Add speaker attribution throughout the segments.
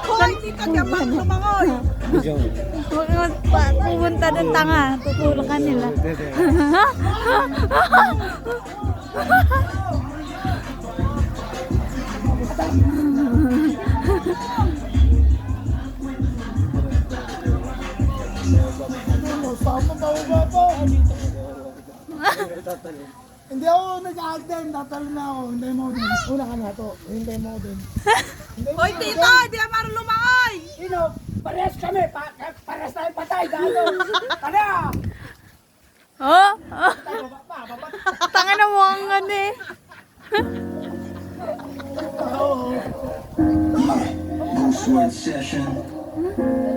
Speaker 1: Hoy, hindi ka gaman lumangoy.
Speaker 2: Pupunta ng tanga. Tutulong ka nila.
Speaker 3: Hindi ako nag-a-attend, tatalo na ako. Hindi mo din. Una ka na to. Hindi mo din.
Speaker 1: Hoy, tito, hindi ka marunong lumangoy.
Speaker 3: Sino? Parehas kami. Parehas tayo patay. Gano? Ano?
Speaker 2: Oh?
Speaker 3: Tayo,
Speaker 2: Tanga na mo ang ano eh.
Speaker 4: Ghost word session.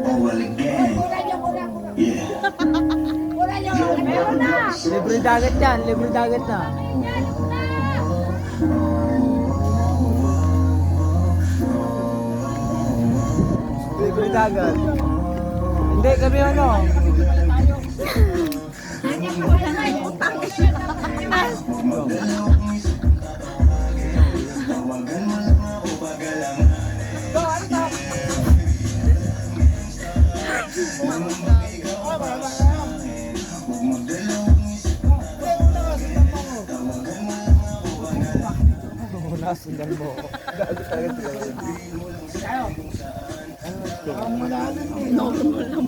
Speaker 4: Oh, well, again. Yeah.
Speaker 5: Libre dagat yan, libre dagat na. Libre dagat. Hindi, kami ano. Sundan mo. Gago talaga sila.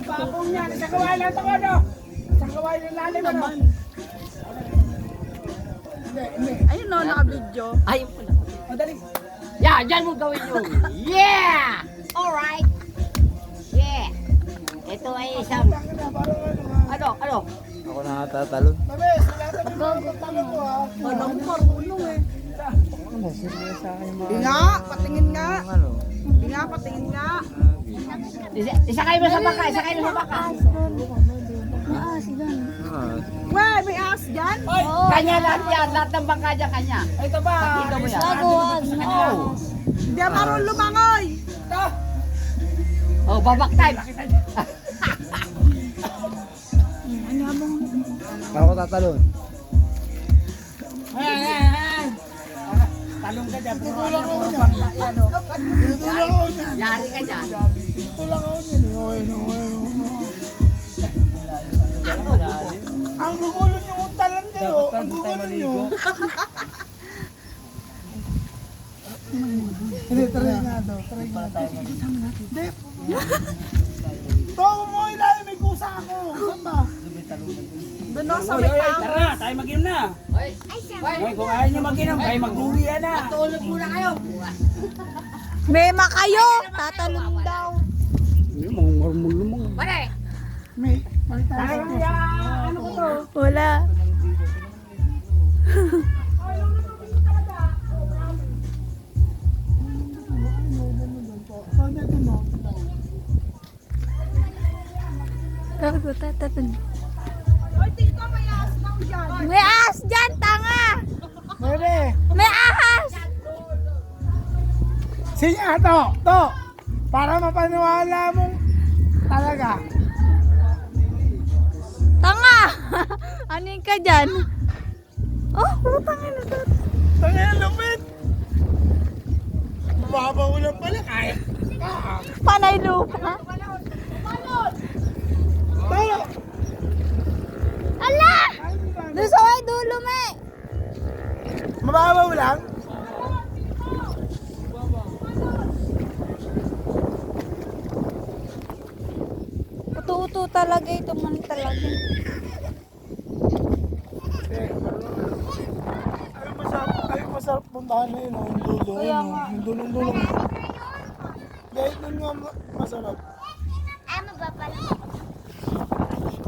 Speaker 3: Pakong yan. Sa kaway lang ito ano? Sa kaway ng lalim ano?
Speaker 1: Ayun no, naka-video.
Speaker 5: Ayun po na.
Speaker 3: Madali.
Speaker 5: Yeah, dyan mo gawin yun. Yeah! Alright. Yeah. Ito ay isang... Ano? Ako nakatatalon.
Speaker 3: Mabes, wala na yung mga ko ha.
Speaker 1: Walang marunong eh.
Speaker 5: Ano, sila sa akin yung mga...
Speaker 1: Di nga, patingin nga.
Speaker 5: Ano?
Speaker 1: Di nga, patingin nga.
Speaker 5: Isakay mo sa baka, isakay mo sa baka.
Speaker 1: Wey, may ahas dyan?
Speaker 5: Kanya lahat yan, lahat ng bangka dyan kanya.
Speaker 3: Ito ba?
Speaker 5: Pakita mo yan.
Speaker 2: Baguhan.
Speaker 1: Hindi ka marunong lumangoy.
Speaker 3: Ito.
Speaker 5: Oh, babak time.
Speaker 2: Ano
Speaker 5: Ako tatalon.
Speaker 3: Ayan. Talong ka dyan. Tutulong ako niya. Tutulong ako niya.
Speaker 5: Yari ka dyan.
Speaker 3: Tutulong ako niya. Ang gugulo niyo kung talan kayo. Ang gugulo niyo. Hindi, try nga daw. Try nga daw. Hindi. Tawa mo ilalim, may kusa ako. Saan ba?
Speaker 1: Doon no, sa may tao.
Speaker 3: Tara, tayo mag-inom na. Hoy, kung ayaw niyo mag-inom, tayo mag-uwi na.
Speaker 5: Tulog muna kayo.
Speaker 2: Mema kayo. Tatalon daw.
Speaker 5: Pare.
Speaker 3: May tayo. Ano ko to?
Speaker 2: Wala. Gago, tatalon.
Speaker 1: Hoy, tito, may ahas daw dyan.
Speaker 2: May ahas dyan, tanga.
Speaker 3: Bebe,
Speaker 2: May ahas.
Speaker 3: sinya to. Para mapaniwala mong talaga.
Speaker 2: Tanga. Anin ka dyan? Oh, putang ina to.
Speaker 3: Tangin, lupit. Babaw lang pala, kahit.
Speaker 2: Panay lupa.
Speaker 3: Tara.
Speaker 2: Ala! Doon sa may dulo, me.
Speaker 3: Mababaw lang.
Speaker 2: Uto-uto talaga ito man talaga.
Speaker 3: Ay masarap puntahan na yun, yung dulo.
Speaker 2: Kaya nga.
Speaker 3: Yung dulong-dulong. Dahil dun nga masarap.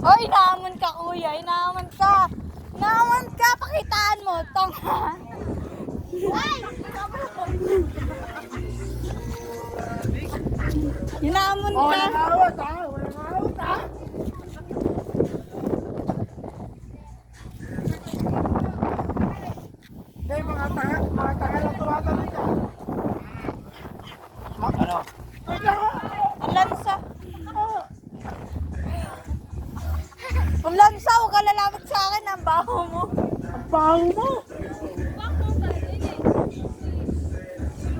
Speaker 2: Oy, inaamon ka, kuya. Inaamon ka. Inaamon ka. Pakitaan mo. Tanga. Inaamon
Speaker 3: Oh,
Speaker 2: ka.
Speaker 3: walang awat ha. Walang awat ha. Hindi, mga tanga lang tumatalon ka.
Speaker 5: Ano?
Speaker 3: Wait lang ha.
Speaker 2: Ang lansa. Ang lansa. Huwag ka lalapit sa akin. Ang baho mo.
Speaker 3: baho mo.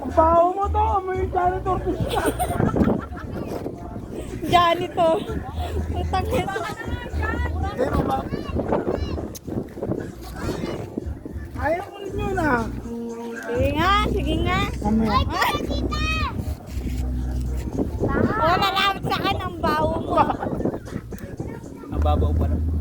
Speaker 3: Ang baho mo to, may janitor ka.
Speaker 2: Janitor. Utang ito.
Speaker 3: Pero ba? Ayaw ko rin yun ah.
Speaker 2: Sige nga, sige nga.
Speaker 3: Mamaya.
Speaker 2: Wala lang sa akin ang bawo mo.
Speaker 6: Ang babaw pa lang.